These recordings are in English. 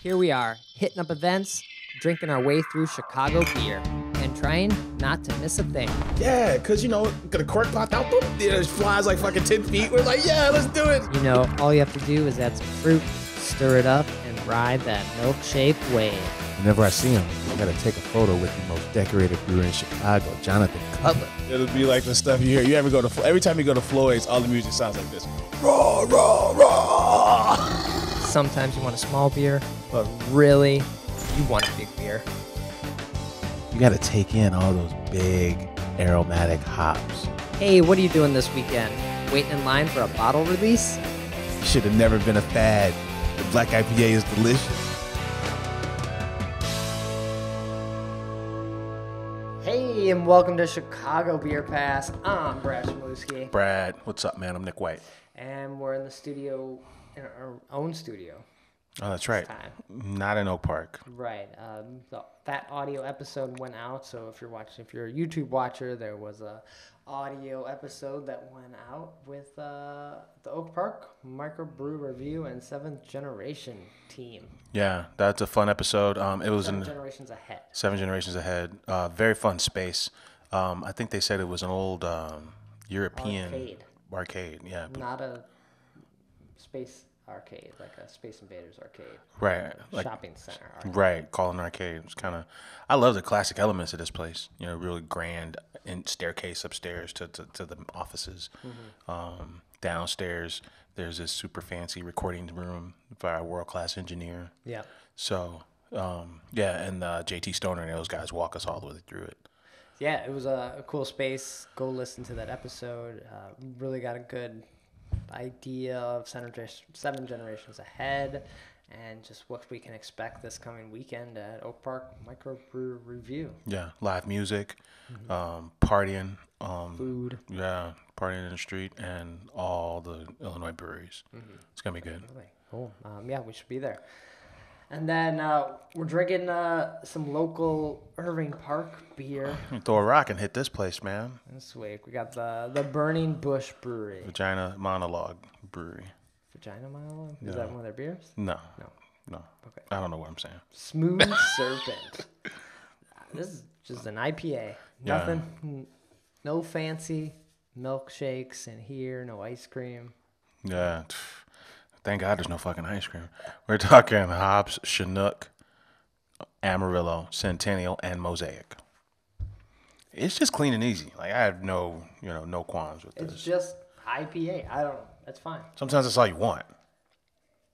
here we are, hitting up events, drinking our way through Chicago beer, and trying not to miss a thing. Yeah, because, the cork popped out, boom, it flies like fucking 10 feet. We're like, yeah, let's do it. All you have to do is add some fruit, stir it up, and ride that milkshake wave. Whenever I see him, I gotta take a photo with the most decorated brewer in Chicago, Jonathan Cutler. It'll be like the stuff you hear. Every time you go to Floyd's, all the music sounds like this. Raw, raw, raw. Sometimes you want a small beer, but really, you want a big beer. You gotta take in all those big aromatic hops. Hey, what are you doing this weekend? Waiting in line for a bottle release? Should have never been a fad. The black IPA is delicious. Hey, and welcome to Chicago Beer Pass. I'm Brad Chmielewski. Brad, what's up, man? I'm Nik White. And we're in the studio, in our own studio. Oh, that's right. Time. Not in Oak Park. Right. That audio episode went out, so if you're a YouTube watcher, there was a audio episode that went out with the Oak Park Micro Brew review and 7th Generation team. Yeah, that's a fun episode. It was 7 Generations Ahead. 7 Generations Ahead. Very fun space. I think they said it was an old European arcade. Yeah. Not a space arcade, like a Space Invaders arcade. Right. Like shopping center arcade. Right. Call an arcade. It's kind of, I love the classic elements of this place. Really grand staircase upstairs to the offices. Mm-hmm. Downstairs, there's this super fancy recording room by a world-class engineer. Yeah. So, and JT Stoner and those guys walk us all the way through it. Yeah, it was a cool space. Go listen to that episode. Really got a good idea of 7 Generations Ahead and just what we can expect this coming weekend at Oak Park Micro Brew Review. Yeah, live music, partying. Food. Yeah, partying in the street and all the Illinois breweries. Mm-hmm. It's going to be good. Really cool. We should be there. And then we're drinking some local Irving Park beer. Throw a rock and hit this place, man. This week we got the Burning Bush Brewery. Vagina Monologue Brewery. Vagina Monologue? Is that one of their beers? No. Okay. I don't know what I'm saying. Smooth Serpent. This is just an IPA. Nothing, no fancy milkshakes in here, no ice cream. Yeah. Thank God there's no fucking ice cream. We're talking hops, Chinook, Amarillo, Centennial, and Mosaic. It's just clean and easy. Like, I have no qualms with this. It's just IPA. That's fine. Sometimes that's all you want.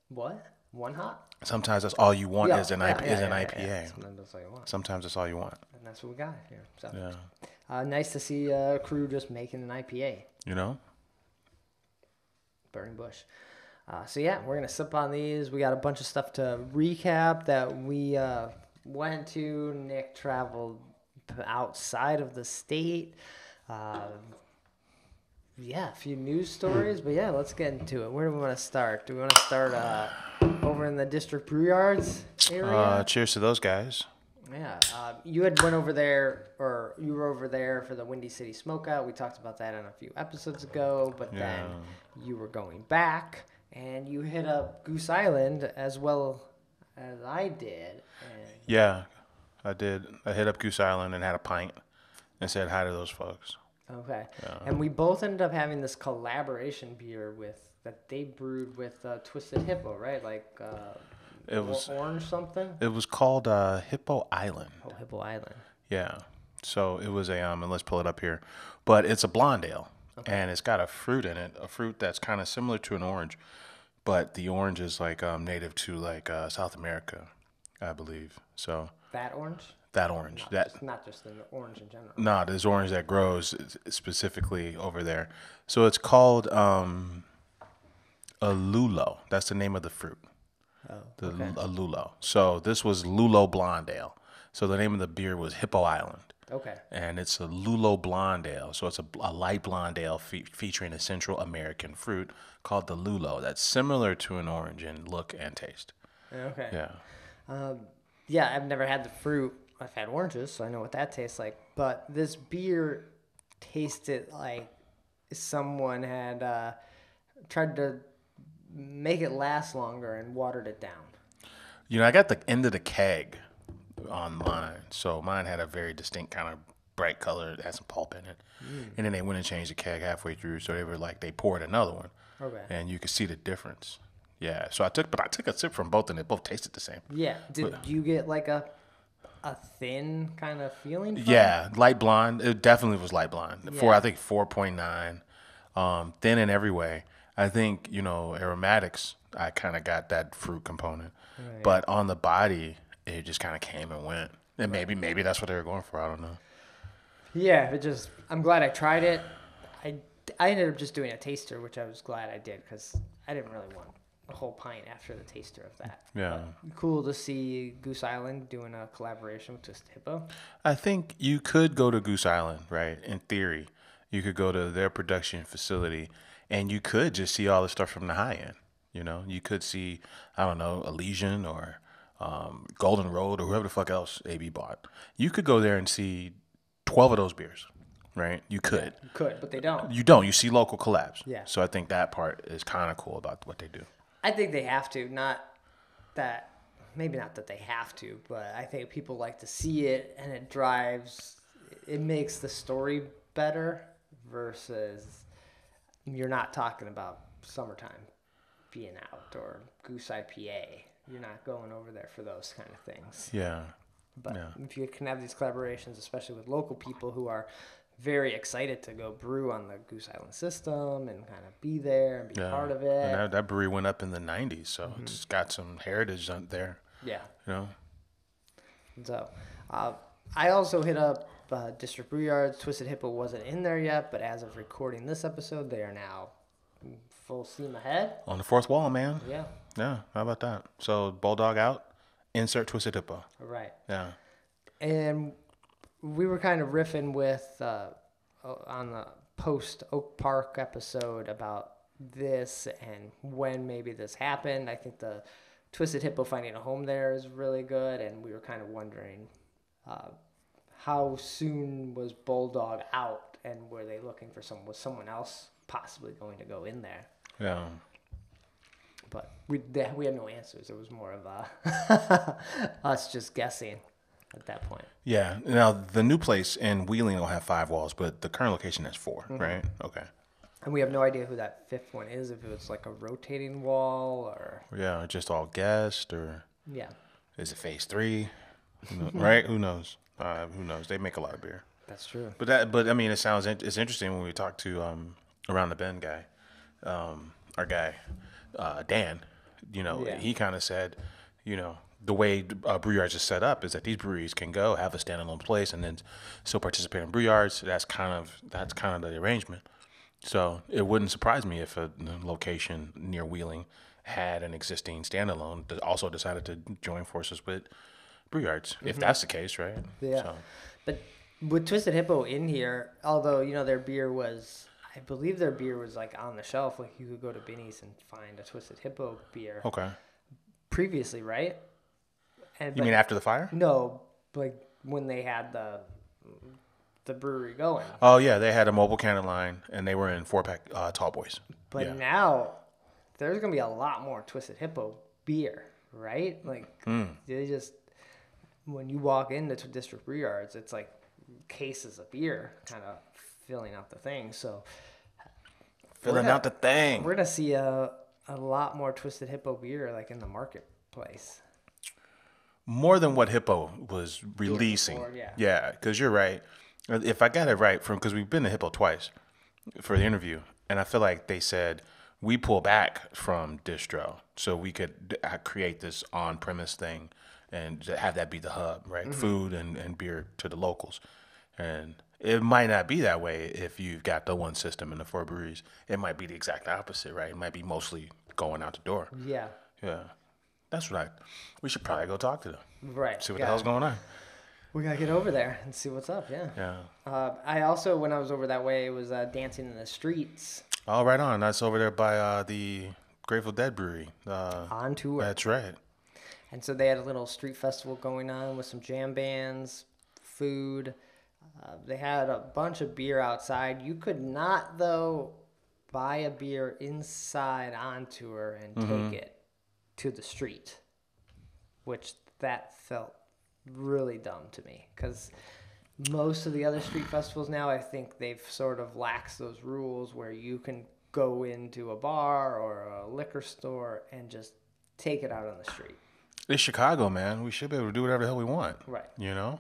What? One hop? Sometimes that's all you want is an IPA. Yeah. Sometimes that's all you want. Sometimes that's all you want. And that's what we got here. So. Yeah. Nice to see a crew just making an IPA. Burning Bush. We're going to sip on these. We got a bunch of stuff to recap that we went to. Nick traveled outside of the state. A few news stories. But let's get into it. Where do we want to start? Do we want to start over in the District Brew Yards area? Cheers to those guys. Yeah. You went over there, or you were over there for the Windy City Smokeout. We talked about that on a few episodes ago. But then you were going back. And you hit up Goose Island as well as I did. Yeah, I did. I hit up Goose Island and had a pint and said hi to those folks. Okay. And we both ended up having this collaboration beer that they brewed with Twisted Hippo, right? Like it was orange something? It was called Hippo Island. Oh, Hippo Island. Yeah. So it was and let's pull it up here. But it's a blonde ale. Okay. And it's got a fruit in it, a fruit that's kind of similar to an orange. But the orange is like native to like South America, I believe. So that orange? That orange. Not just the orange in general. No, there's orange that grows specifically over there. So it's called Alulo. That's the name of the fruit. Oh, okay. Alulo. So this was Lulo Blonde Ale. So the name of the beer was Hippo Island. Okay. And it's a Lulo Blonde Ale. So it's a light blonde ale featuring a Central American fruit called the Lulo. That's similar to an orange in look and taste. Okay. Yeah. I've never had the fruit. I've had oranges, so I know what that tastes like. But this beer tasted like someone had tried to make it last longer and watered it down. I got the end of the keg on mine. So mine had a very distinct kind of bright color. It had some pulp in it. And then they went and changed the keg halfway through. So they were like, they poured another one. Okay. And you could see the difference. Yeah. So I took a sip from both and they both tasted the same. Yeah. Did you get like a thin kind of feeling from Yeah. Light blonde. It definitely was light blonde. Yeah. I think 4.9. Thin in every way. I think, aromatics, I kind of got that fruit component. Right. But on the body, it just kind of came and went. And maybe that's what they were going for. I don't know. Yeah, I'm glad I tried it. I ended up just doing a taster, which I was glad I did because I didn't really want a whole pint after the taster of that. Yeah. But cool to see Goose Island doing a collaboration with Twisted Hippo. I think you could go to Goose Island, right? In theory, you could go to their production facility and you could just see all the stuff from the high end. You could see, I don't know, Elysian or Golden Road or whoever the fuck else AB bought. You could go there and see 12 of those beers, right? You could. You could, but they don't. You don't. You see local collabs. Yeah. So I think that part is kind of cool about what they do. I think they have to. Maybe not that they have to, but I think people like to see it and it makes the story better versus you're not talking about summertime being out or Goose IPA. You're not going over there for those kind of things. Yeah. But if you can have these collaborations, especially with local people who are very excited to go brew on the Goose Island system and kind of be there and be part of it. And that brewery went up in the 90s, so it's got some heritage there. Yeah. You know? So I also hit up District Brew Yards. Twisted Hippo wasn't in there yet, but as of recording this episode, they are now full steam ahead. On the fourth wall, man. Yeah. Yeah, how about that? So Bulldog out, insert Twisted Hippo. Right. Yeah. And we were kind of riffing with on the post Oak Park episode about this and when maybe this happened. I think the Twisted Hippo finding a home there is really good, and we were kind of wondering how soon was Bulldog out, and were they looking for was someone else possibly going to go in there? Yeah. But we had no answers. It was more of us just guessing at that point. Yeah. Now, the new place in Wheeling will have 5 walls, but the current location has 4, right? Okay. And we have no idea who that 5th one is, if it was like a rotating wall or... Yeah, just all guest, or... Yeah. Is it phase 3? Right? Who knows? Who knows? They make a lot of beer. That's true. But I mean, it's interesting when we talk to Around the Bend guy, our guy, Dan. He kind of said, the way brew yards is set up is that these breweries can go have a standalone place and then still participate in brew yards. That's kind of the arrangement. So it wouldn't surprise me if a location near Wheeling had an existing standalone that also decided to join forces with brew yards, if that's the case, right? Yeah. So. But with Twisted Hippo in here, although, I believe their beer was like on the shelf. Like you could go to Binny's and find a Twisted Hippo beer. Okay. Previously, right? You mean after the fire? No, like when they had the brewery going. Oh, yeah. They had a mobile cannon line, and they were in 4-pack tall boys. But now there's going to be a lot more Twisted Hippo beer, right? Like, they just, when you walk into District Brew Yards, it's like cases of beer kind of filling out the thing. So, we're going to see a lot more Twisted Hippo beer, like, in the marketplace. More than what Hippo was releasing. Before, yeah, because you're right. If I got it right, because we've been to Hippo twice for the interview, and I feel like they said we pull back from distro so we could create this on-premise thing and have that be the hub, right? Mm-hmm. Food and beer to the locals. And it might not be that way if you've got the one system in the 4 breweries. It might be the exact opposite, right? It might be mostly going out the door. Yeah. Yeah. That's right. We should probably go talk to them. Right. See what the hell's going on. We got to get over there and see what's up, yeah. Yeah. I also, when I was over that way, was dancing in the streets. Oh, right on. That's over there by the Grateful Dead Brewery. On tour. That's right. And so they had a little street festival going on with some jam bands, food. They had a bunch of beer outside. You could not, though, buy a beer inside on tour and take it to the street. which that felt really dumb to me because most of the other street festivals now, I think they've sort of laxed those rules where you can go into a bar or a liquor store and just take it out on the street. It's Chicago, man. We should be able to do whatever the hell we want. Right. You know,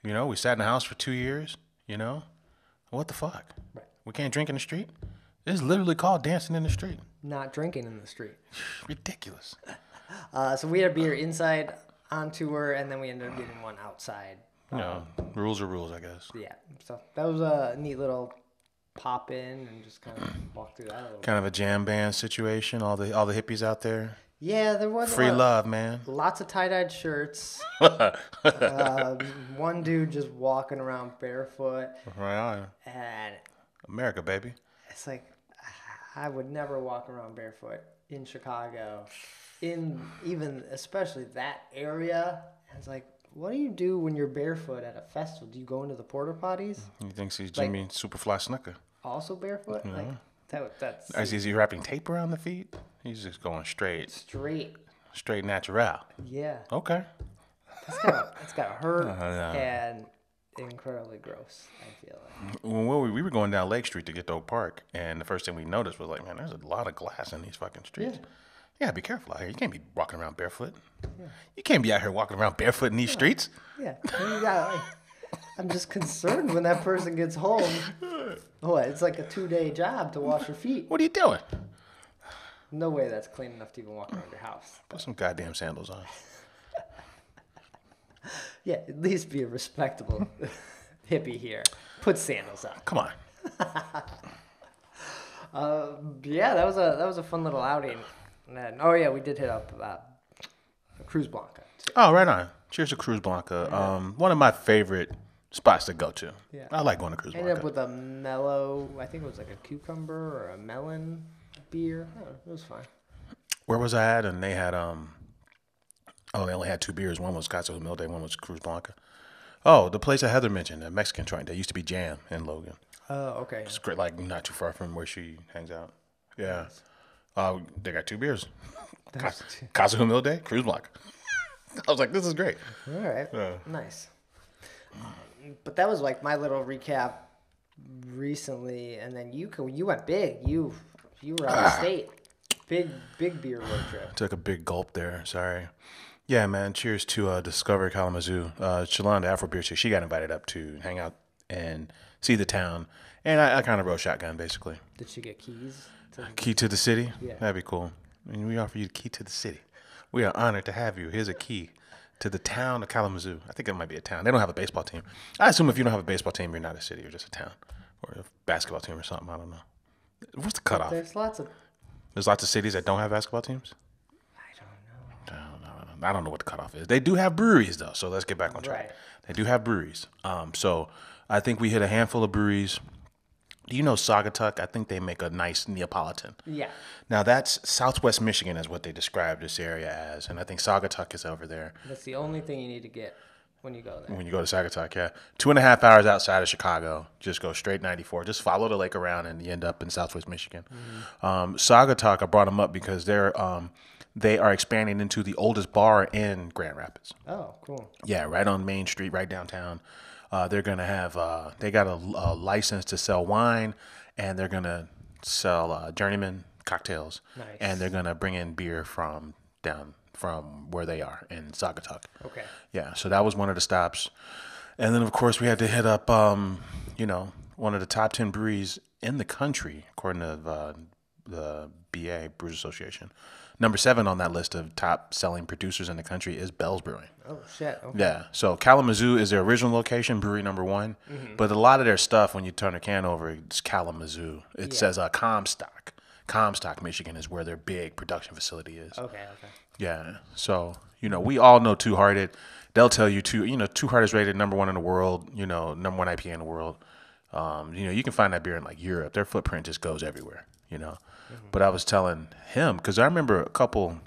we sat in the house for 2 years. What the fuck? Right. We can't drink in the street. It's literally called dancing in the street. Not drinking in the street. Ridiculous. So we had a beer inside on tour, and then we ended up getting one outside. Rules are rules, I guess. Yeah. So that was a neat little pop in and just kind of walk through that a little Kind of a jam band situation. All the hippies out there. Yeah, there was Free love, man. Lots of tie-dyed shirts. One dude just walking around barefoot. Right on. And America, baby. it's like, I would never walk around barefoot in Chicago, especially that area. And it's like, what do you do when you're barefoot at a festival? Do you go into the porta potties? He thinks he's Jimmy Superfly Snuka. Also barefoot? Yeah. Like that's Is he wrapping tape around the feet? He's just going straight natural. Yeah. Okay. That's gotta hurt and incredibly gross, I feel like. When we were going down Lake Street to get to Oak Park, and the first thing we noticed was like, man, there's a lot of glass in these fucking streets. Yeah, be careful out here. You can't be walking around barefoot. Yeah. You can't be out here walking around barefoot in these streets. Yeah. I'm just concerned when that person gets home. It's like a 2-day job to wash your feet. What are you doing? No way that's clean enough to even walk around your house. Put some goddamn sandals on. Yeah, at least be a respectable hippie here. Put sandals on. Come on. Yeah, that was a fun little outing. And then, we did hit up Cruz Blanca too. Oh, right on. Cheers to Cruz Blanca. One of my favorite spots to go to. Yeah. I like going to Cruz Blanca. Ended up with a mellow, I think it was like a cucumber or a melon beer. It was fine. Where was I at? And they had they only had 2 beers. One was Casa Humilde, one was Cruz Blanca. Oh, the place that Heather mentioned, the Mexican joint. That used to be Jam in Logan. Oh, okay. It's great, like not too far from where she hangs out. Yeah. They got 2 beers. Casa Humilde, Cruz Blanca. I was like, this is great. All right. Nice. But that was like my little recap recently, and then you went big. You were out of state. Big beer road trip. Took a big gulp there. Sorry. Yeah, man. Cheers to Discover Kalamazoo. Shalonda Afro Beer, she got invited up to hang out and see the town, and I kind of rode shotgun basically. Did she get keys? Key to the city? Yeah. That'd be cool. I mean, we offer you the key to the city. We are honored to have you. Here's a key to the town of Kalamazoo. I think it might be a town. They don't have a baseball team. I assume if you don't have a baseball team, you're not a city. You're just a town. Or a basketball team or something. I don't know. What's the cutoff? There's lots of cities that don't have basketball teams? I don't know. I don't know what the cutoff is. They do have breweries, though. So let's get back on track. Right. They do have breweries. So I think we hit a handful of breweries. Do you know Saugatuck? I think they make a nice Neapolitan. Yeah. Now, that's Southwest Michigan is what they describe this area as. And I think Saugatuck is over there. That's the only thing you need to get when you go there. When you go to Saugatuck, yeah. 2.5 hours outside of Chicago. Just go straight 94. Just follow the lake around and you end up in Southwest Michigan. Mm-hmm. Saugatuck, I brought them up because they are expanding into the oldest bar in Grand Rapids. Oh, cool. Yeah, right on Main Street, right downtown. They're going to have, they got a license to sell wine, and they're going to sell journeyman cocktails. Nice. And they're going to bring in beer from where they are in Saugatuck. Okay. Yeah, so that was one of the stops. And then, of course, we had to hit up, one of the top 10 breweries in the country, according to the BA, Brewers Association. Number 7 on that list of top selling producers in the country is Bell's Brewing. Oh, shit. Okay. Yeah. So Kalamazoo is their original location, brewery number 1. Mm-hmm. But a lot of their stuff, when you turn the can over, it's Kalamazoo. It says Comstock. Comstock, Michigan is where their big production facility is. Okay. Yeah. So, we all know Two Hearted. They'll tell you, Two Hearted is rated number 1 in the world, number 1 IPA in the world. You can find that beer in like Europe. Their footprint just goes everywhere, Mm-hmm. But I was telling him, because I remember a couple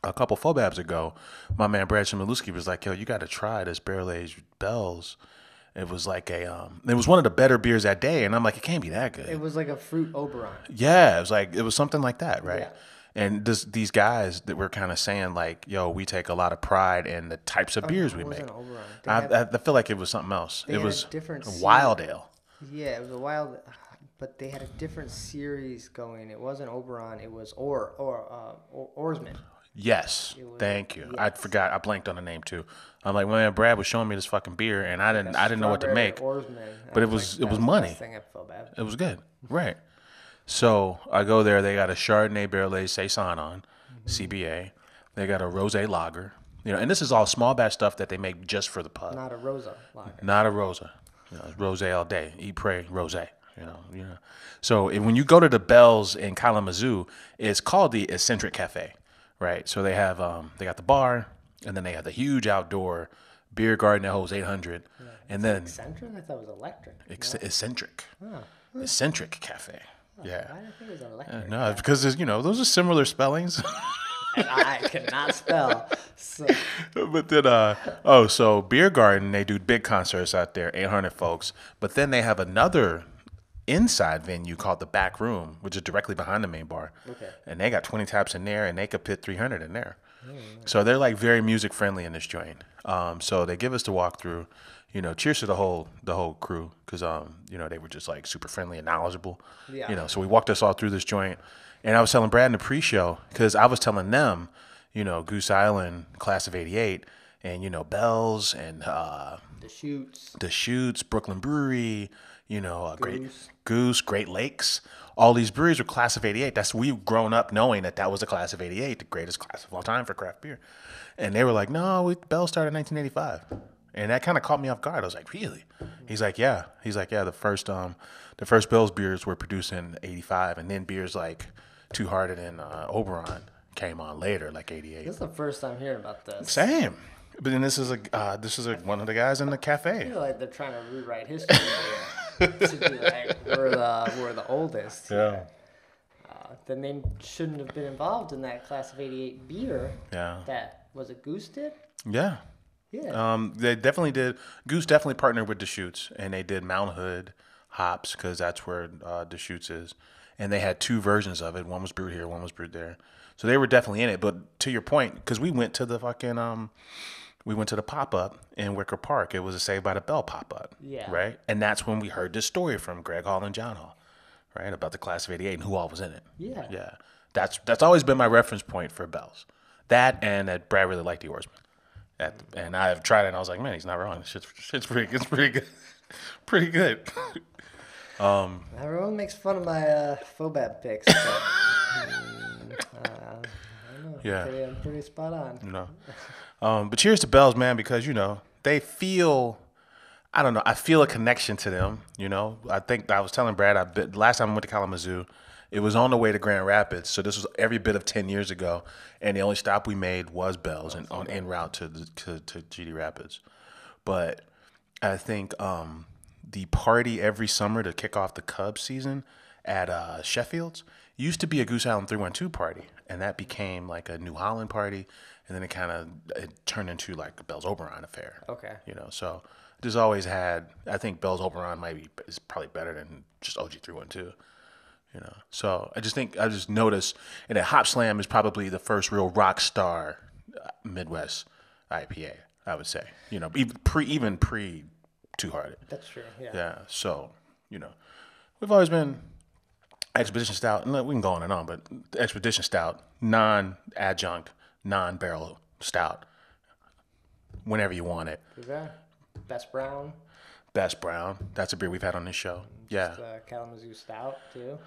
Fobabs ago, my man Brad Chmielewski was like, yo, you got to try this barrel-aged Bell's. It was like it was one of the better beers that day, and I'm like, it can't be that good. It was like a fruit Oberon. Yeah, it was something like that, right? Yeah. And these guys that were kind of saying like, yo, we take a lot of pride in the types of beers we make. I feel like it was something else. It was a Wild Ale. Yeah, it was a wild, but they had a different series going. It wasn't Oberon. It was Oarsman. Yes, thank you. Yes. I forgot. I blanked on the name too. I'm like, man, Brad was showing me this fucking beer, and I didn't know what to make. But it was money. It was good, right? So I go there. They got a Chardonnay Barrel Aged Saison on, CBA. They got a Rosé Lager, and this is all small batch stuff that they make just for the pub. Not a Rosa Lager. Not a Rosa. It's rosé all day. Eat, pray, rosé. So when you go to the Bells in Kalamazoo, it's called the Eccentric Cafe, right? So they have they got the bar, and then they have the huge outdoor beer garden that holds 800, and then eccentric. I thought it was electric. Eccentric. Oh. Eccentric Cafe. Yeah. I didn't think it was electric. No, because those are similar spellings. And I cannot spell. So. But then, so Beer Garden, they do big concerts out there, 800 folks. But then they have another inside venue called the Back Room, which is directly behind the main bar. Okay. And they got 20 taps in there, and they could fit 300 in there. So they're like very music friendly in this joint. So they give us the walkthrough. Cheers to the whole crew, because they were just like super friendly and knowledgeable. Yeah. So we walked us all through this joint, and I was telling Brad in the pre-show, because I was telling them, Goose Island, class of '88, and Bells and the Chutes, Brooklyn Brewery, Great Goose, Great Lakes. All these breweries were class of '88. We've grown up knowing that was a class of '88, the greatest class of all time for craft beer. And they were like, no, Bells started in 1985. And that kind of caught me off guard. I was like, really? He's like, yeah. The first Bells beers were produced in '85, and then beers like Two Hearted and Oberon came on later, like '88. This is the first time hearing about this. Same. But then this is one of the guys in the cafe. I feel like they're trying to rewrite history here to be like we're the oldest. Yeah. Then they shouldn't have been involved in that class of '88 beer. Yeah. That was it. Goose did. Yeah. Yeah. They definitely did. Goose definitely partnered with Deschutes, and they did Mount Hood hops, because that's where Deschutes is. And they had two versions of it. One was brewed here, one was brewed there. So they were definitely in it. But to your point, because we went to the pop-up in Wicker Park. It was a Saved by the Bell pop-up. Yeah. Right? And that's when we heard this story from Greg Hall and John Hall, right? About the class of '88 and who all was in it. Yeah. Yeah. That's always been my reference point for Bells. That, and that Brad really liked the Oarsman. And I've tried it, and I was like, man, he's not wrong. Shit's pretty good. It's pretty good. Pretty good. Everyone makes fun of my Fobab picks. But, I don't know. Yeah. I'm pretty spot on. But cheers to Bells, man, because, they feel, I don't know, I feel a connection to them, I think I was telling Brad, last time I went to Kalamazoo, it was on the way to Grand Rapids, so this was every bit of 10 years ago, and the only stop we made was Bells and en route to GD Rapids. But I think the party every summer to kick off the Cubs season at Sheffield's used to be a Goose Island 312 party, and that became like a New Holland party, and then it turned into like a Bells Oberon affair. Okay. So just always had, I think Bells Oberon is probably better than just OG 312. So I just noticed, and that Hop Slam is probably the first real rock star Midwest IPA, I would say. Even pre Two Hearted. That's true. Yeah. Yeah. So we've always been Expedition Stout, and we can go on and on, but Expedition Stout, non-adjunct, non-barrel stout, whenever you want it. Okay. Best Brown. Best Brown. That's a beer we've had on this show. Yeah. Just, Kalamazoo Stout too.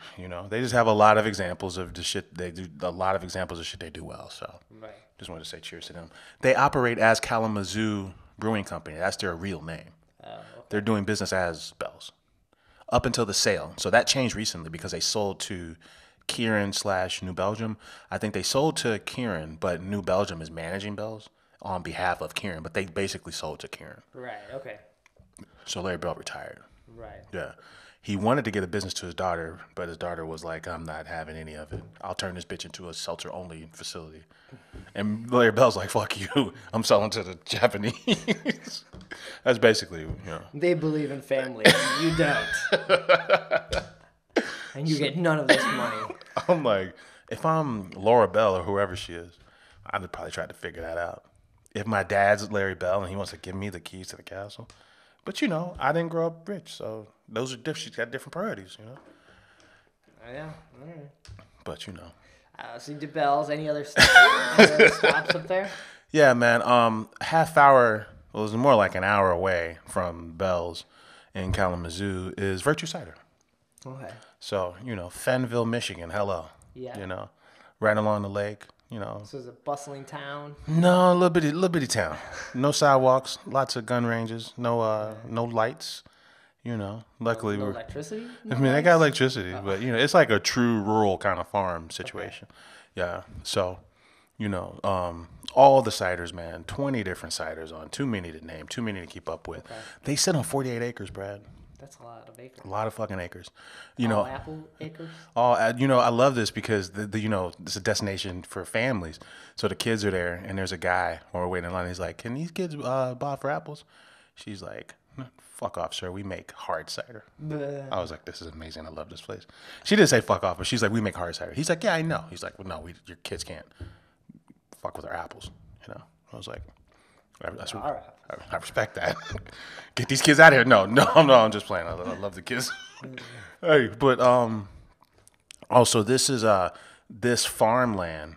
They just have a lot of examples of the shit they do. A lot of examples of shit they do well. So, right. Just wanted to say cheers to them. They operate as Kalamazoo Brewing Company. That's their real name. Okay. They're doing business as Bells up until the sale. So that changed recently because they sold to Kieran/New Belgium. I think they sold to Kieran, but New Belgium is managing Bells on behalf of Kieran. But they basically sold to Kieran. Right. Okay. So Larry Bell retired. Right. Yeah. He wanted to get a business to his daughter, but his daughter was like, I'm not having any of it. I'll turn this bitch into a seltzer-only facility. And Larry Bell's like, fuck you. I'm selling to the Japanese. That's basically, They believe in family. You don't. And you get none of this money. I'm like, If I'm Laura Bell or whoever she is, I'd probably try to figure that out. If my dad's Larry Bell and he wants to give me the keys to the castle, but I didn't grow up rich, so those are different. She's got different priorities, Yeah. All right. But So you did Bells. Any other stops up there? Yeah, man. Half hour. Well, it was more like an hour away from Bell's in Kalamazoo is Virtue Cider. Okay. So Fennville, Michigan. Hello. Yeah. Right along the lake. So it's a bustling town. No, little bitty town. No sidewalks. Lots of gun ranges. No lights. Luckily No electricity. they got electricity, but it's like a true rural kind of farm situation. Okay. Yeah. So, all the ciders, man, 20 different ciders on. Too many to name. Too many to keep up with. Okay. They sit on 48 acres, Brad. That's a lot of acres. A lot of fucking acres. All apple acres? I love this because it's a destination for families. So the kids are there, and there's a guy while we're waiting in line. He's like, "Can these kids buy for apples?" She's like, "Fuck off, sir. We make hard cider." Bleh. I was like, "This is amazing. I love this place." She didn't say fuck off, but she's like, "We make hard cider." He's like, "Yeah, I know." He's like, "Well, no, your kids can't fuck with our apples." I was like, I respect that. Get these kids out of here. No, I'm just playing. I love the kids. Hey, but also this farmland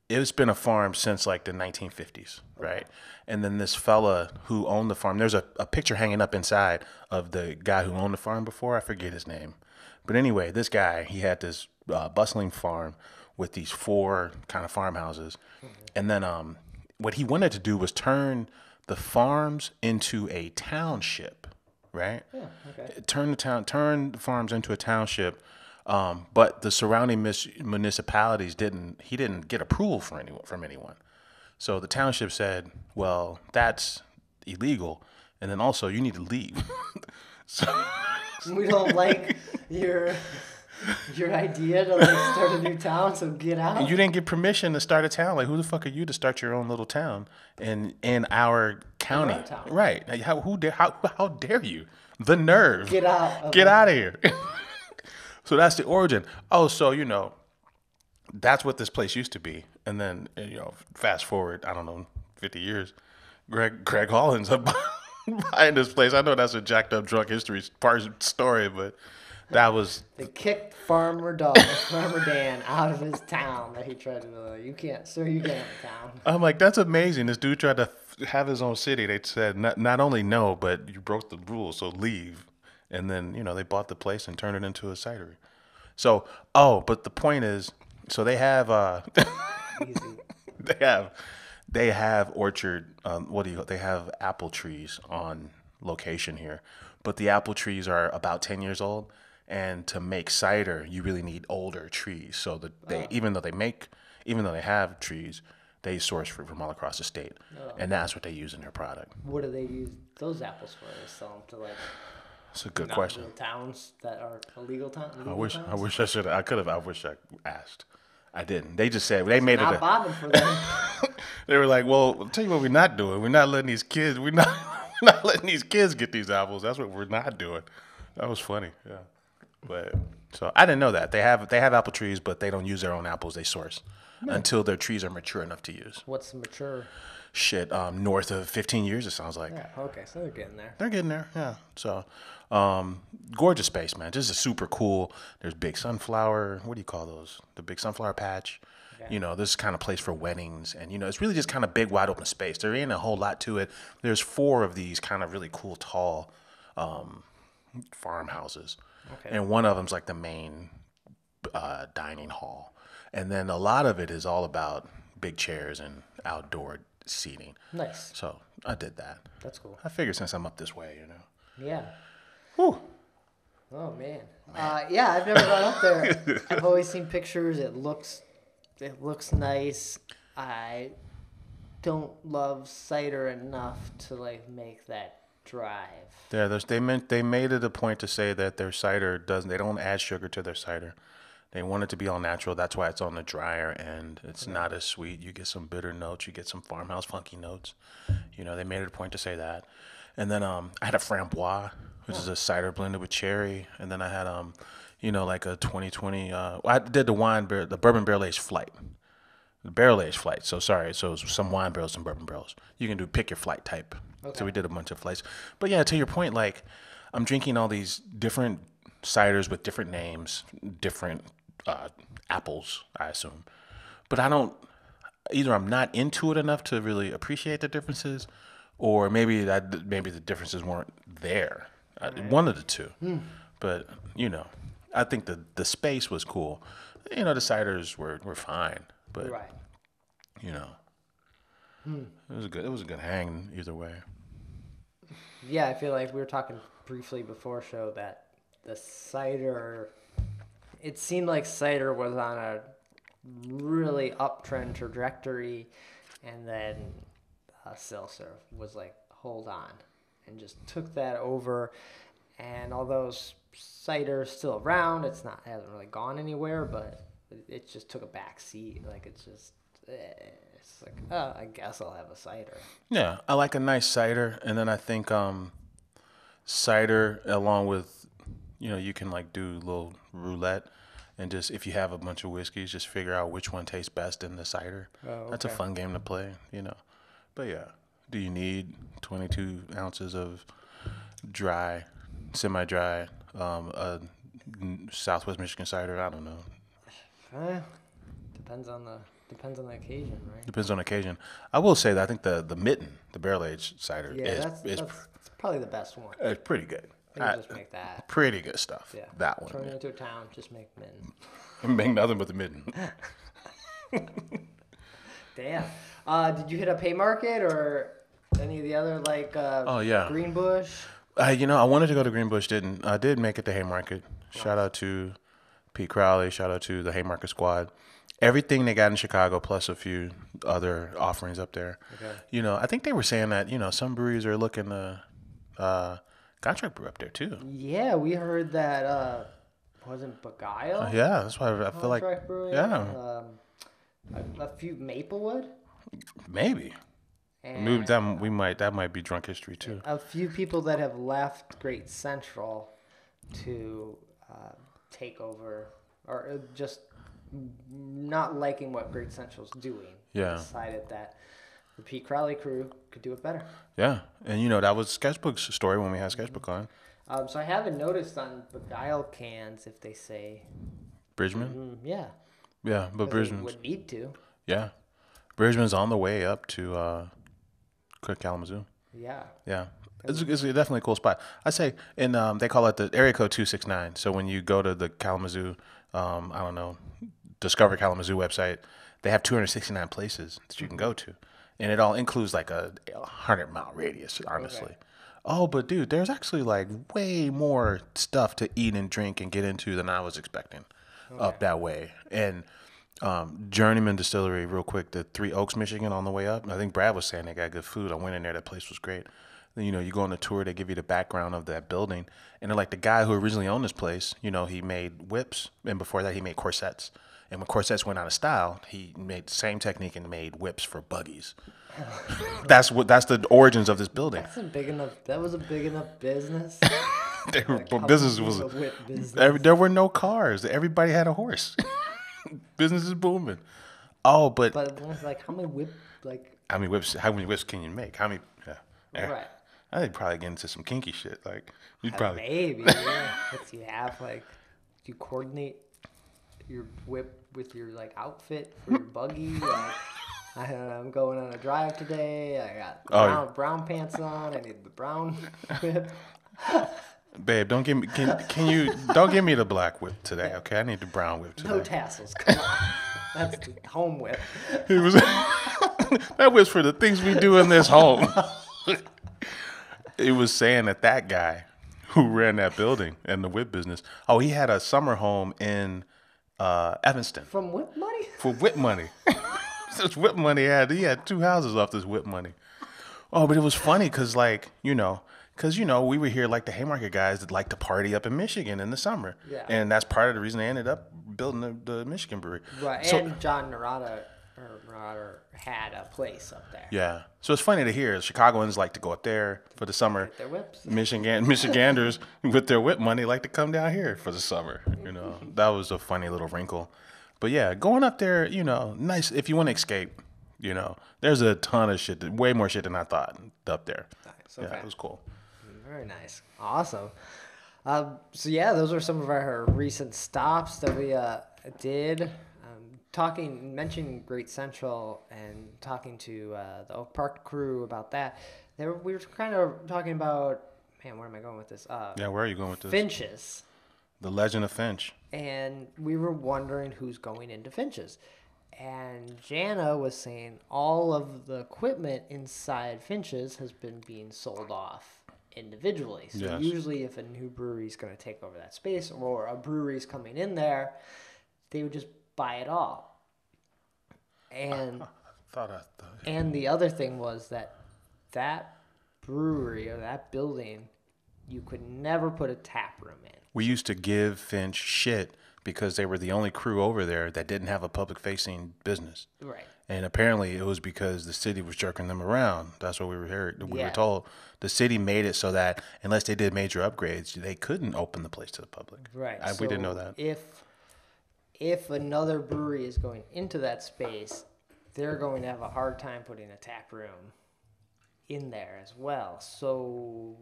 it's been a farm since like the 1950s, right? And then this fella who owned the farm, there's a picture hanging up inside of the guy who owned the farm before. I forget his name. But anyway, this guy, he had this bustling farm with these 4 kind of farmhouses. And then what he wanted to do was turn the farms into a township, right? Yeah, okay. Turn the farms into a township. But the surrounding municipalities he didn't get approval from anyone. So the township said, well, that's illegal. And then also you need to leave. So we don't like your idea to start a new town, so get out. You didn't get permission to start a town. Like, who the fuck are you to start your own little town in our county? Right. How dare you? The nerve. Get out. Get out of here. So that's the origin. Oh, so, that's what this place used to be. And then, fast forward, I don't know, 50 years, Greg Holland's up buying this place. I know that's a jacked up drunk history story, but that was... They kicked Farmer Dan out of his town that he tried to... You can't have a town. I'm like, that's amazing. This dude tried to have his own city. They said, not only no, but you broke the rules, so leave. And then, they bought the place and turned it into a cidery. So, but the point is, so they have, they have orchard, they have apple trees on location here, but the apple trees are about 10 years old. And to make cider, you really need older trees. So even though they have trees, they source fruit from all across the state. And that's what they use in their product. What do they use those apples for? They sell them to That's a good question. Towns that are illegal towns. I wish I asked. I didn't. They just said they made not bobbing for them. They were like, "Well, I'll tell you what we're not doing. We're not letting these kids. We're not letting these kids get these apples. That's what we're not doing." That was funny. Yeah. But so I didn't know that they have apple trees, but they don't use their own apples. They source until their trees are mature enough to use. What's the mature? Shit, north of 15 years, it sounds like. Yeah, okay, so they're getting there. They're getting there, yeah. So, gorgeous space, man. This is super cool. There's big sunflower. What do you call those? The big sunflower patch. Okay. This is kind of place for weddings, and it's really just kind of big, wide open space. There ain't a whole lot to it. There's 4 of these kind of really cool, tall farmhouses, and one of them's like the main dining hall, and then a lot of it is all about big chairs and outdoor seating. Nice. So I did that. That's cool. I figured since I'm up this way, Yeah. Whew. Oh man. Yeah, I've never gone up there. I've always seen pictures. It looks nice. I don't love cider enough to make that drive. Yeah, they made it a point to say that their cider they don't add sugar to their cider. They want it to be all natural. That's why it's on the drier end. It's not as sweet. You get some bitter notes. You get some farmhouse funky notes. They made it a point to say that. And then I had a framboise, which is a cider blended with cherry. And then I had like a 2020. I did the bourbon barrel aged flight. The barrel aged flight. So it was some wine barrels and bourbon barrels. You can pick your flight type. Okay. So we did a bunch of flights. But yeah, to your point, like I'm drinking all these different ciders with different names, different apples, I assume. But either I'm not into it enough to really appreciate the differences, or maybe the differences weren't there. Right. One of the two. But I think the space was cool. The ciders were fine, but right. It was a good hang either way. Yeah, I feel like we were talking briefly before show that the cider, it seemed like cider was on a really uptrend trajectory, and then seltzer was like, hold on, and just took that over. And although cider's still around, it hasn't really gone anywhere, but it just took a back seat. Like it's like, oh, I guess I'll have a cider. Yeah, I like a nice cider, and then I think cider along with, you can like do a little roulette, and just if you have a bunch of whiskeys, just figure out which one tastes best in the cider. Oh, okay. That's a fun game to play, But yeah, do you need 22 ounces of dry, semi-dry, Southwest Michigan cider? I don't know. Depends on the occasion, right? Depends on the occasion. I will say that I think the mitten, the barrel-aged cider, is probably the best one. It's pretty good. Just make that. Pretty good stuff. Yeah. That one. Turn it into a town, just make mitten. Make nothing but the mitten. Damn. Did you hit up Haymarket or any of the other Greenbush? I wanted to go to Greenbush, didn't. I did make it to Haymarket. Nice. Shout out to Pete Crowley. Shout out to the Haymarket squad. Everything they got in Chicago, plus a few other offerings up there. Okay. I think they were saying that, some breweries are looking to contract brew up there too. Yeah, we heard that wasn't Beguile? Yeah, that's why I feel like brewing, yeah. A few Maplewood? Maybe. And that might be drunk history too. A few people that have left Great Central to take over, or just not liking what Great Central's doing. Yeah. Decided that the Pete Crowley crew could do it better. Yeah, and that was Sketchbook's story when we had Sketchbook on. So I haven't noticed on Beguile cans if they say Bridgeman. Yeah. Yeah, but Bridgeman would need to. Yeah, Bridgeman's on the way up to Kalamazoo. Yeah. Yeah. It's definitely a cool spot. I say, and they call it the area code 269. So when you go to the Kalamazoo, Discover Kalamazoo website, they have 269 places that you can go to. And it all includes like a 100-mile radius, honestly. Okay. Oh, but dude, there's actually like way more stuff to eat and drink and get into than I was expecting up that way. And Journeyman Distillery, real quick, the Three Oaks, Michigan, on the way up. I think Brad was saying they got good food. I went in there. That place was great. Then, you go on a tour. They give you the background of that building. And they're like, the guy who originally owned this place, he made whips. And before that, he made corsets. And when corsets went out of style, he made the same technique and made whips for buggies. That's the origins of this building. That was a big enough business. There were no cars. Everybody had a horse. Business is booming. Oh, but like how many whips? How many whips can you make? How many? Yeah. Right. I think probably get into some kinky shit. Like you'd probably maybe. Yeah. What do you have? Like, do you coordinate your whip with your outfit for your buggy? I don't know, I'm going on a drive today. I got brown pants on. I need the brown whip. Babe, don't give me. Can you don't give me the black whip today? Okay, I need the brown whip today. No tassels. Come on, that's the home whip. That was for the things we do in this home. It was saying that guy who ran that building and the whip business. Oh, he had a summer home in Evanston. From whip money? For whip money. This whip money he had 2 houses off this whip money. Oh, but it was funny because we were here like the Haymarket guys that like to party up in Michigan in the summer. Yeah. And that's part of the reason they ended up building the Michigan brewery. Right. So, and John Narada or had a place up there. Yeah. So it's funny to hear Chicagoans like to go up there for the summer. Get their whips. Michiganders with their whip money like to come down here for the summer. That was a funny little wrinkle. But yeah, going up there, nice if you want to escape. There's a ton of shit, way more shit than I thought up there. Nice. Okay. Yeah, it was cool. Very nice. Awesome. So yeah, those are some of our recent stops that we did. Mentioning Great Central and talking to the Oak Park crew about that. We were kind of talking about, man, where am I going with this? Yeah, where are you going with this? Finches. The Legend of Finch. And we were wondering who's going into Finches. And Jana was saying all of the equipment inside Finches has been being sold off individually. So Yes. usually if a new brewery is going to take over that space or a brewery's coming in there, they would just buy it all. And and the other thing was that brewery or that building, you could never put a tap room in. We used to give Finch shit because they were the only crew over there that didn't have a public-facing business. Right. And apparently it was because the city was jerking them around. That's what we were told. The city made it so that unless they did major upgrades, they couldn't open the place to the public. Right. We didn't know that. If another brewery is going into that space, they're going to have a hard time putting a tap room in there as well. So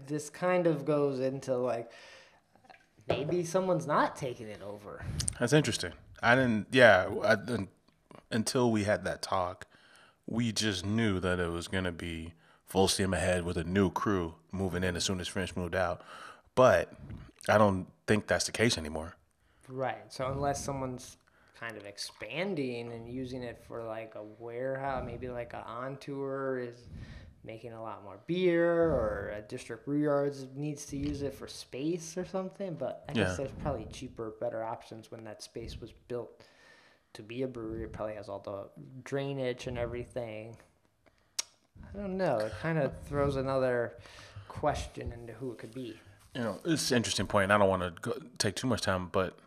this kind of goes into like maybe someone's not taking it over. That's interesting. Until we had that talk, we just knew that it was going to be full steam ahead with a new crew moving in as soon as Finch moved out. But I don't think that's the case anymore. Right. So unless someone's kind of expanding and using it for like a warehouse, maybe like a on tour is making a lot more beer, or a district brew yards needs to use it for space or something. But I guess there's probably cheaper, better options when that space was built to be a brewery. It probably has all the drainage and everything. I don't know. It kind of throws another question into who it could be. It's an interesting point. I don't want to take too much time, but,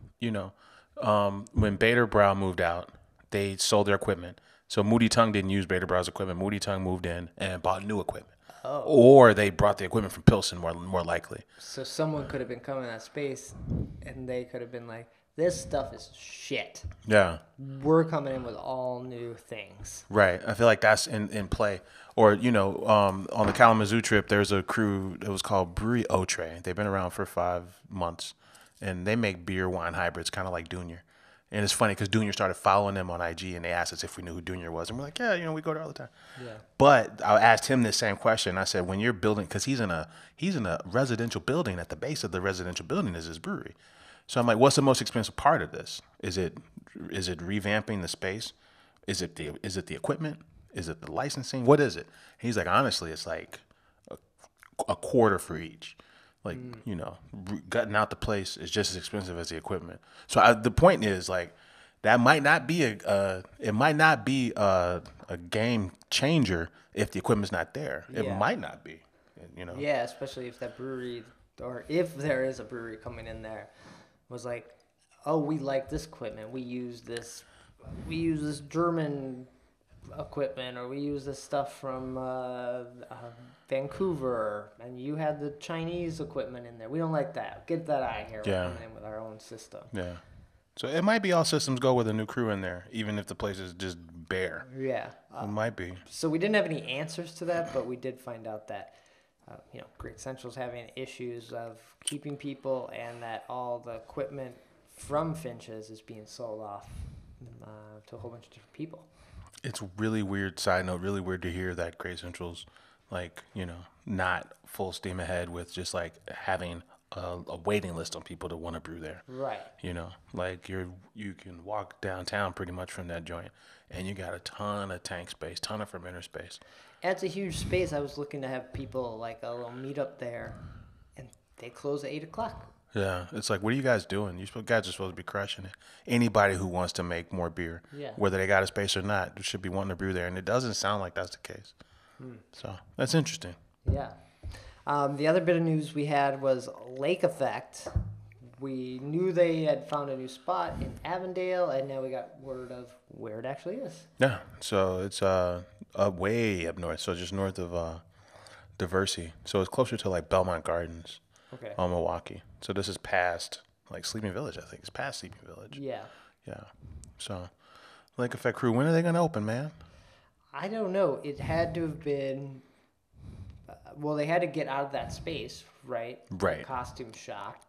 when Bader Brow moved out, they sold their equipment. So Moody Tongue didn't use Bader Brow's equipment. Moody Tongue moved in and bought new equipment. Oh. Or they brought the equipment from Pilsen, more likely. So someone could have been coming to that space, and they could have been like, this stuff is shit. Yeah. We're coming in with all new things. Right. I feel like that's in play. Or, on the Kalamazoo trip, there's a crew that was called Brewery Otre. They've been around for 5 months, and they make beer wine hybrids, kind of like Junior. And it's funny because Junior started following them on IG, and they asked us if we knew who Junior was. And we're like, yeah, we go there all the time. Yeah. But I asked him this same question. I said, when you're building, because he's in a residential building, at the base of the residential building is his brewery. So I'm like, what's the most expensive part of this? Is it revamping the space? Is it the equipment? Is it the licensing? What is it? And he's like, honestly, it's like a quarter for each. Like, gutting out the place is just as expensive as the equipment. So the point is, like, that might not be a game changer if the equipment's not there. It might not be, Yeah, especially if that brewery, or if there is a brewery coming in there, was like, oh, we like this equipment. We use this German equipment, or we use this stuff from Vancouver, and you had the Chinese equipment in there. We don't like that. Get that out of here. Yeah. We're coming in with our own system. Yeah. So it might be all systems go with a new crew in there, even if the place is just bare. Yeah. It might be. So we didn't have any answers to that, but we did find out that Great Central's having issues of keeping people, and that all the equipment from Finches is being sold off to a whole bunch of different people. It's really weird, side note, really weird to hear that Great Central's, not full steam ahead with just, having a waiting list on people to want to brew there. Right. You can walk downtown pretty much from that joint, and you got a ton of tank space, ton of fermenter space. It's a huge space. I was looking to have people, a little meetup there, and they close at 8 o'clock. Yeah, it's like, what are you guys doing? You guys are supposed to be crushing it. Anybody who wants to make more beer, whether they got a space or not, should be wanting to brew there, and it doesn't sound like that's the case. So that's interesting. Yeah. The other bit of news we had was Lake Effect. we knew they had found a new spot in Avondale, and now we got word of where it actually is. Yeah, so it's way up north, so just north of Diversey. So it's closer to like Belmont Gardens, Okay. Milwaukee. So this is past like Sleeping Village, I think. It's past Sleeping Village. Yeah. Yeah. So Lake Effect Crew, when are they gonna open, man? I don't know. It had to have been. Well, they had to get out of that space, right? Right. The costume shop.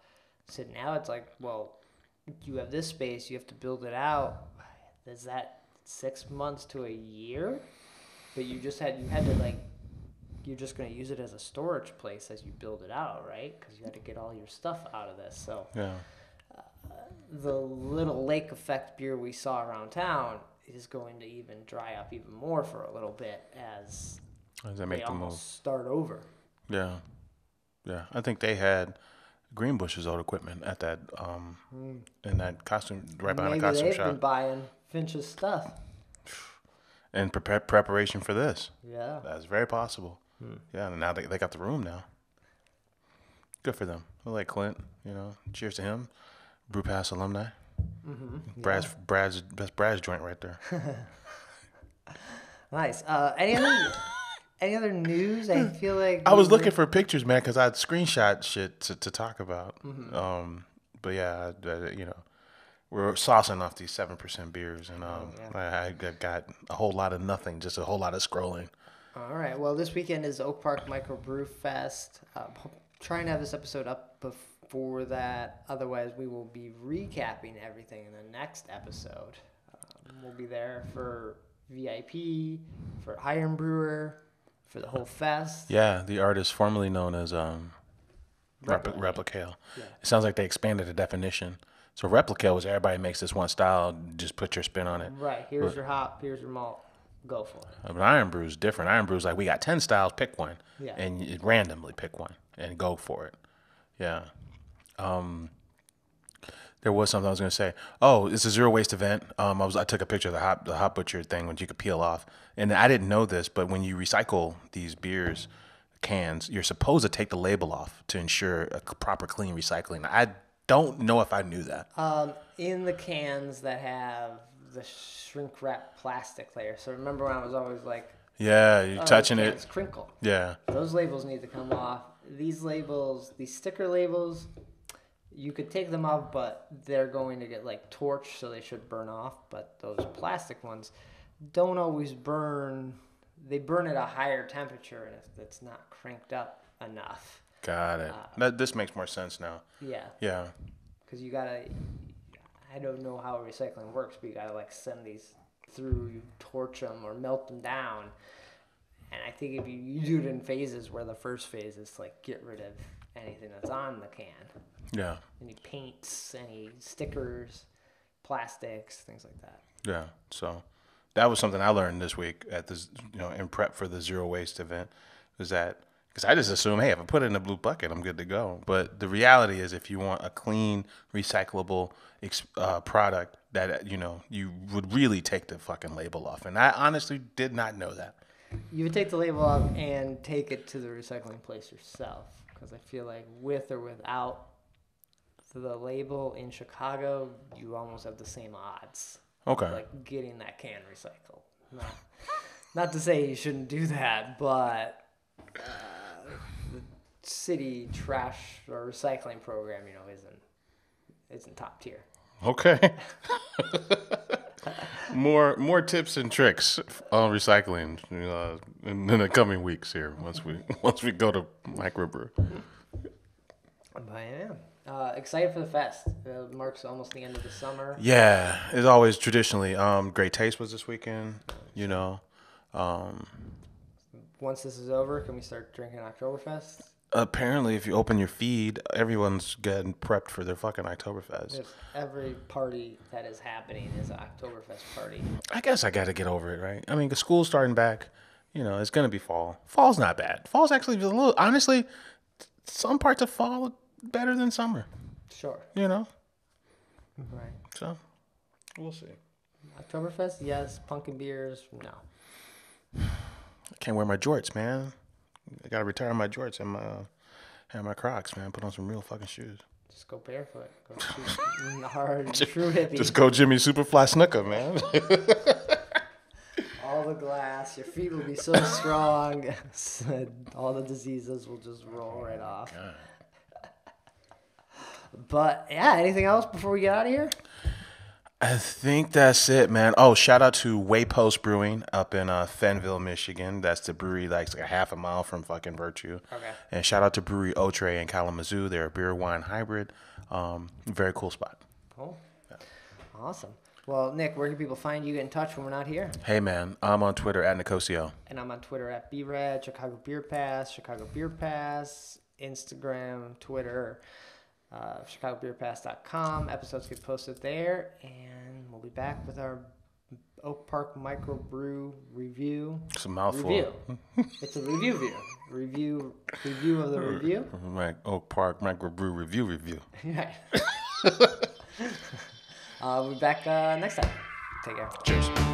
So now it's like, well, you have this space, you have to build it out. Is that 6 months to a year? But you had to like, you're just gonna use it as a storage place as you build it out, right? Because you had to get all your stuff out of this. So Yeah. the little Lake Effect beer we saw around town is going to even dry up even more for a little bit as Does that make they the move? almost start over. Yeah. Yeah. I think they had Greenbush's old equipment at that in that costume right behind the costume Maybe they've shop. been buying Finch's stuff. In preparation for this. Yeah. That's very possible. Yeah, and now they got the room now. Good for them. I like Clint, cheers to him. Brew Pass alumni. Mm-hmm. That's Brad's joint right there. Nice. Any other news? I feel like I was looking for pictures, man, because I had screenshot shit to talk about. Mm-hmm. But yeah, we're saucing off these 7% beers, and I got a whole lot of nothing, just a whole lot of scrolling. All right. Well, this weekend is Oak Park Micro Brew Fest. Trying to have this episode up before that. Otherwise, we will be recapping everything in the next episode. We'll be there for VIP, for Iron Brewer, for the whole fest. Yeah, the artist formerly known as Replicale. Yeah. It sounds like they expanded the definition. So Replicale was everybody makes this one style, just put your spin on it. Right. Here's your hop. Here's your malt. Go for it. But Iron Brew is different. Iron Brew is like, we got 10 styles, pick one. Yeah. And you randomly pick one and go for it. Yeah. There was something I was going to say. Oh, it's a zero waste event. I took a picture of the hop butcher thing, which you could peel off. And I didn't know this, but when you recycle these beers cans, you're supposed to take the label off to ensure a proper clean recycling. I don't know if I knew that. In the cans that have the shrink wrap plastic layer. So remember when I was always like, yeah, you're touching it. It's crinkle. Yeah. Those labels need to come off. These labels, these sticker labels, you could take them off, but they're going to get like torched, so they should burn off. But those plastic ones don't always burn. They burn at a higher temperature, and it's not cranked up enough. Got it. This makes more sense now. Yeah. Yeah. Because you gotta, I don't know how recycling works, but you gotta like send these through, you torch them or melt them down. And I think if you do it in phases, where the first phase is like get rid of anything that's on the can. Yeah. Any paints, any stickers, plastics, things like that. Yeah. So that was something I learned this week at this, in prep for the zero waste event, was that, because I just assume, hey, if I put it in a blue bucket, I'm good to go. But the reality is, if you want a clean, recyclable product, that you would really take the fucking label off. And I honestly did not know that. You would take the label off and take it to the recycling place yourself, because I feel like with or without the label in Chicago, you almost have the same odds. Okay. Like getting that can recycled. Not to say you shouldn't do that, but the city trash or recycling program, isn't top tier. Okay. More tips and tricks on recycling in the coming weeks here once we go to microbrew. But I am excited for the fest. It marks almost the end of the summer. Yeah, it's always traditionally. Great Taste was this weekend. Once this is over, can we start drinking Oktoberfest? Apparently, if you open your feed, everyone's getting prepped for their fucking Oktoberfest. Every party that is happening is an Oktoberfest party. I guess I got to get over it, right? I mean, the school's starting back. It's going to be fall. Fall's not bad. Fall's actually a little, honestly, some parts of fall are better than summer. Sure. Right. So, we'll see. Oktoberfest, yes. Pumpkin beers, no. I can't wear my jorts, man. I got to retire my jorts and my Crocs, man. Put on some real fucking shoes. Just go barefoot. Go shoot hard, true hippie. Just go Jimmy Superfly Snooker, man. All the glass, your feet will be so strong. All the diseases will just roll right off. But yeah, anything else before we get out of here? I think that's it, man. Oh, shout out to Waypost Brewing up in Fennville, Michigan. That's the brewery like a half a mile from fucking Virtue. Okay. And shout out to Brewery Otre in Kalamazoo. They're a beer wine hybrid. Very cool spot. Cool. Yeah. Awesome. Well, Nick, where can people find you, get in touch when we're not here? Hey, man, I'm on Twitter at Nicosio. And I'm on Twitter at BRed, Chicago Beer Pass, Instagram, Twitter, ChicagoBeerPass.com. Episodes get posted there, and we'll be back with our Oak Park Micro Brew review. It's a mouthful. Review. It's a review. Review of the review. Right, Oak Park Micro Brew review. Right. We'll be back next time. Take care. Cheers.